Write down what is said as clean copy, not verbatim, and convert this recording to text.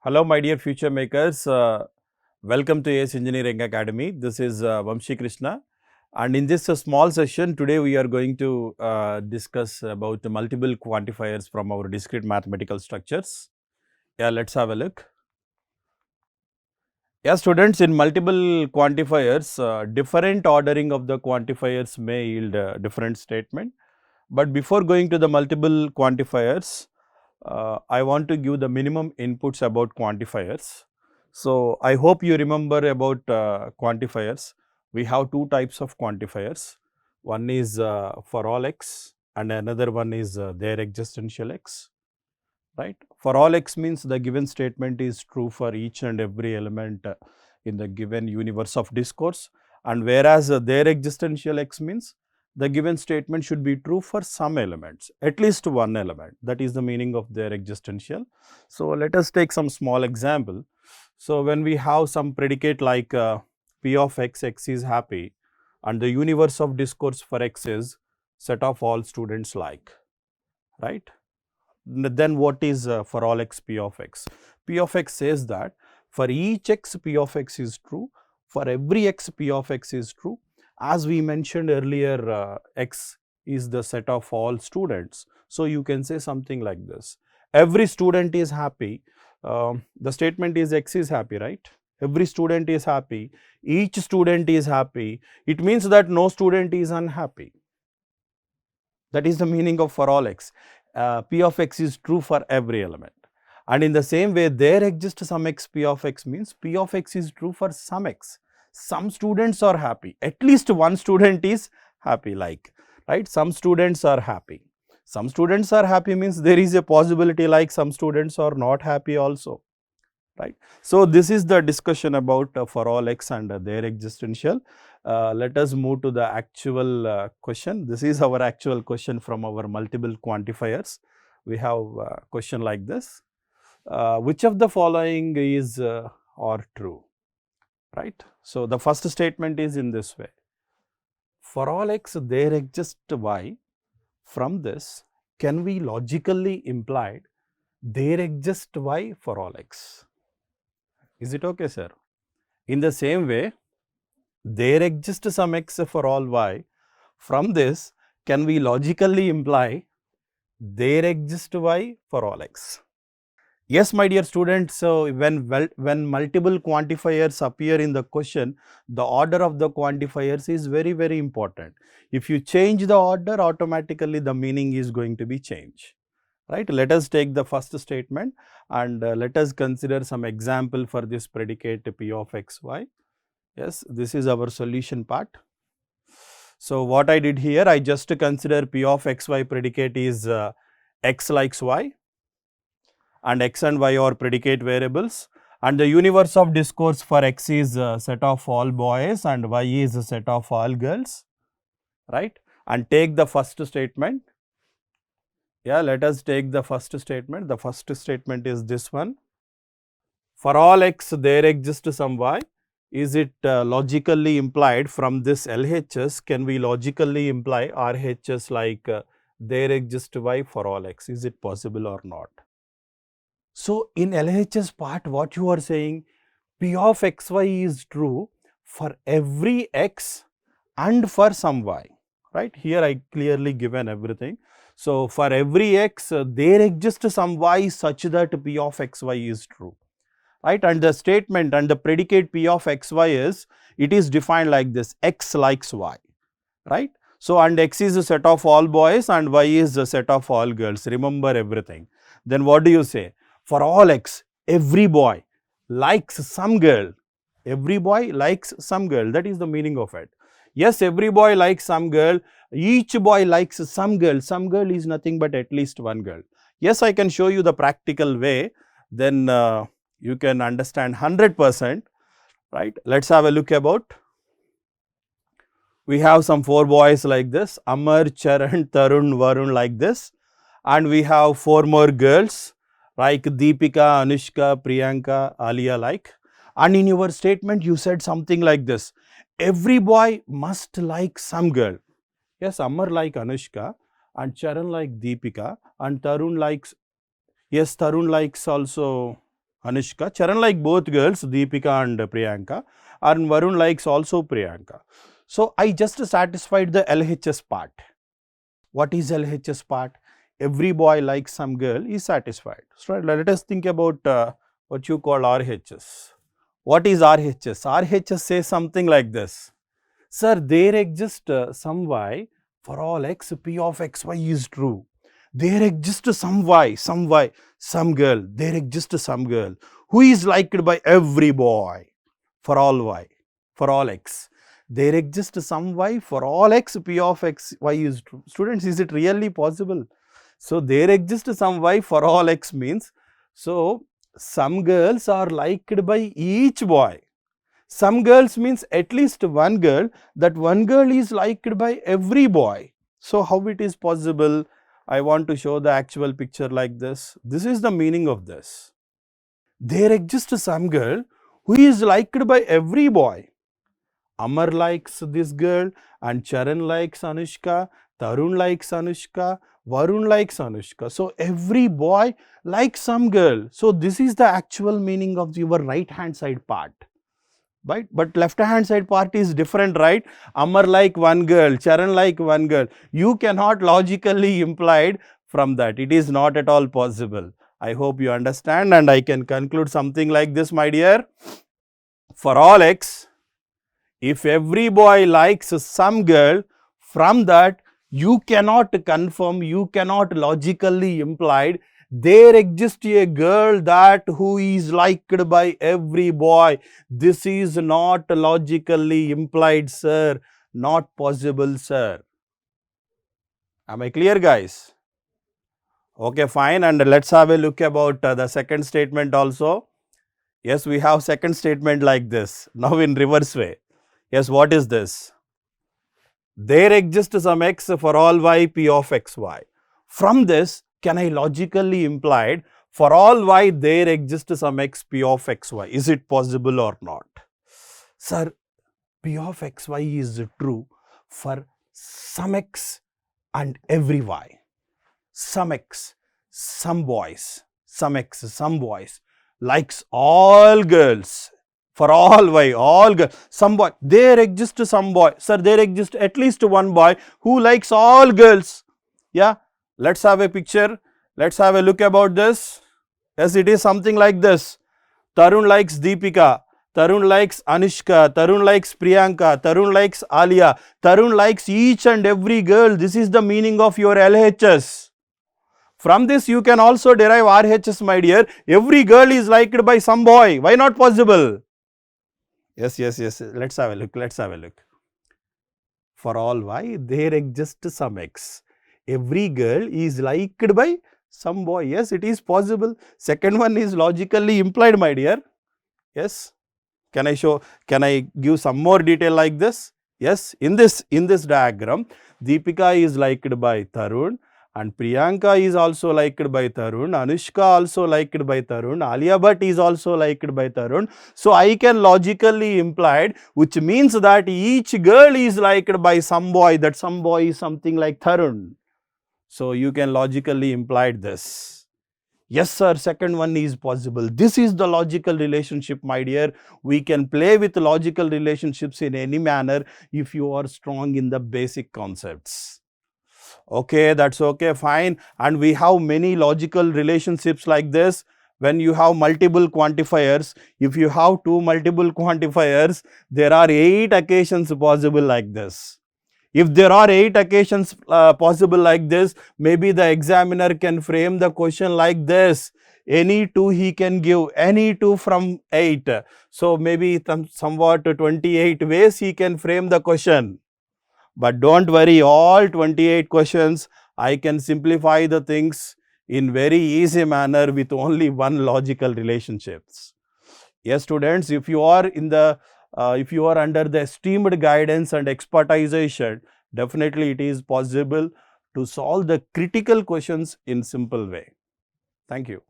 Hello, my dear future makers. Welcome to AS Engineering Academy. This is Vamshi Krishna. And in this small session, today we are going to discuss about multiple quantifiers from our discrete mathematical structures. Yeah, let's have a look. Yeah, students, in multiple quantifiers, different ordering of the quantifiers may yield a different statement. But before going to the multiple quantifiers, I want to give the minimum inputs about quantifiers. So, I hope you remember about quantifiers. We have two types of quantifiers. One is for all x and another one is their existential x, right. For all x means the given statement is true for each and every element in the given universe of discourse, and whereas their existential x means the given statement should be true for some elements, at least one element. That is the meaning of their existential. So, let us take some small example. So, when we have some predicate like p of x, x is happy, and the universe of discourse for x is set of all students like, right. Then what is for all x p of x? P of x says that for each x p of x is true, for every x p of x is true. As we mentioned earlier, x is the set of all students. So, you can say something like this: every student is happy. The statement is x is happy, right? Every student is happy, each student is happy. It means that no student is unhappy. That is the meaning of for all x. P of x is true for every element. And in the same way, there exists some x p of x means p of x is true for some x. Some students are happy, at least one student is happy, like, right. Some students are happy. Some students are happy means there is a possibility like some students are not happy also, right. So, this is the discussion about for all x and their existential. Let us move to the actual question. This is our actual question from our multiple quantifiers. We have a question like this: which of the following is or true, right. So, the first statement is in this way: for all x there exists y. From this, can we logically imply there exists y for all x? Is it okay, sir? In the same way, there exists some x for all y. From this, can we logically imply there exists y for all x? Yes, my dear students. So, when multiple quantifiers appear in the question, the order of the quantifiers is very, very important. If you change the order, automatically the meaning is going to be changed, right. Let us take the first statement and let us consider some example for this predicate p of x y. Yes, this is our solution part. So, what I did here, I just consider p of x y predicate is x likes y, and x and y are predicate variables, and the universe of discourse for x is a set of all boys and y is a set of all girls, right. And take the first statement. Yeah, let us take the first statement. The first statement is this one: for all x there exists some y. Is it logically implied from this LHS? Can we logically imply RHS like there exists y for all x? Is it possible or not? So, in LHS part, what you are saying, P of xy is true for every x and for some y, right. Here I clearly given everything. So, for every x there exists some y such that P of xy is true, right. And the statement and the predicate P of xy is, it is defined like this: x likes y, right. So, and x is a set of all boys and y is a set of all girls. Remember everything. Then what do you say? For all x, every boy likes some girl. Every boy likes some girl. That is the meaning of it. Yes, every boy likes some girl. Each boy likes some girl. Some girl is nothing but at least one girl. Yes, I can show you the practical way. Then you can understand 100%, right. Let us have a look about. We have some 4 boys like this: Amar, Charan, Tarun, Varun, like this, and we have 4 more girls like Deepika, Anushka, Priyanka, Alia, like. And in your statement you said something like this: every boy must like some girl. Yes, Amar like Anushka, and Charan like Deepika, and Tarun likes, yes, Tarun likes also Anushka. Charan like both girls, Deepika and Priyanka, and Varun likes also Priyanka. So I just satisfied the LHS part. What is LHS part? Every boy likes some girl is satisfied. So let us think about what you call RHS. What is RHS? RHS says something like this. Sir, there exists some y for all x, p of xy is true. There exists some y, some girl. There exists some girl who is liked by every boy for all y, for all x. There exists some y for all x, p of x, y is true. Students, is it really possible? So, there exists some y for all x means, so some girls are liked by each boy. Some girls means at least one girl, that one girl is liked by every boy. So, how it is possible? I want to show the actual picture like this. This is the meaning of this. There exists some girl who is liked by every boy. Amar likes this girl and Charan likes Anushka, Tarun likes Anushka, Varun likes Anushka. So, every boy likes some girl. So, this is the actual meaning of your right hand side part. Right? But left hand side part is different, right? Amar like one girl, Charan like one girl. You cannot logically implied from that. It is not at all possible. I hope you understand, and I can conclude something like this, my dear. For all x, if every boy likes some girl, from that you cannot confirm, you cannot logically implied there exists a girl that who is liked by every boy. This is not logically implied, sir. Not possible, sir. Am I clear, guys? Okay, fine. And let's have a look about the second statement also. Yes, we have second statement like this. Now in reverse way. Yes, what is this? There exists some x for all y, p of xy. From this, can I logically implied for all y there exists some x, p of xy? Is it possible or not? Sir, p of xy is true for some x and every y. Some x, some boys, some x, some boys likes all girls. For all y, all girls, some boy, there exists some boy. Sir, there exists at least one boy who likes all girls. Yeah, let's have a picture. Let's have a look about this. Yes, it is something like this. Tarun likes Deepika. Tarun likes Anushka. Tarun likes Priyanka. Tarun likes Alia. Tarun likes each and every girl. This is the meaning of your LHS. From this, you can also derive RHS, my dear. Every girl is liked by some boy. Why not possible? Yes. Let's have a look. For all y, there exists some x. Every girl is liked by some boy. Yes, it is possible. Second one is logically implied, my dear. Yes. Can I give some more detail like this? Yes. In this diagram, Deepika is liked by Tarun. And Priyanka is also liked by Tarun, Anushka also liked by Tarun, Alia Bhatt is also liked by Tarun. So, I can logically implied, which means that each girl is liked by some boy, that some boy is something like Tarun. So, you can logically imply this. Yes, sir, second one is possible. This is the logical relationship, my dear. We can play with logical relationships in any manner if you are strong in the basic concepts. Okay, that's okay, fine. And we have many logical relationships like this. When you have multiple quantifiers, if you have two multiple quantifiers, there are 8 occasions possible like this. If there are 8 occasions possible like this, maybe the examiner can frame the question like this. Any 2 he can give, any 2 from 8. So, maybe somewhat 28 ways he can frame the question. But don't worry, all 28 questions, I can simplify the things in very easy manner with only one logical relationships. Yes, students, if you are under the esteemed guidance and expertization, definitely it is possible to solve the critical questions in simple way. Thank you.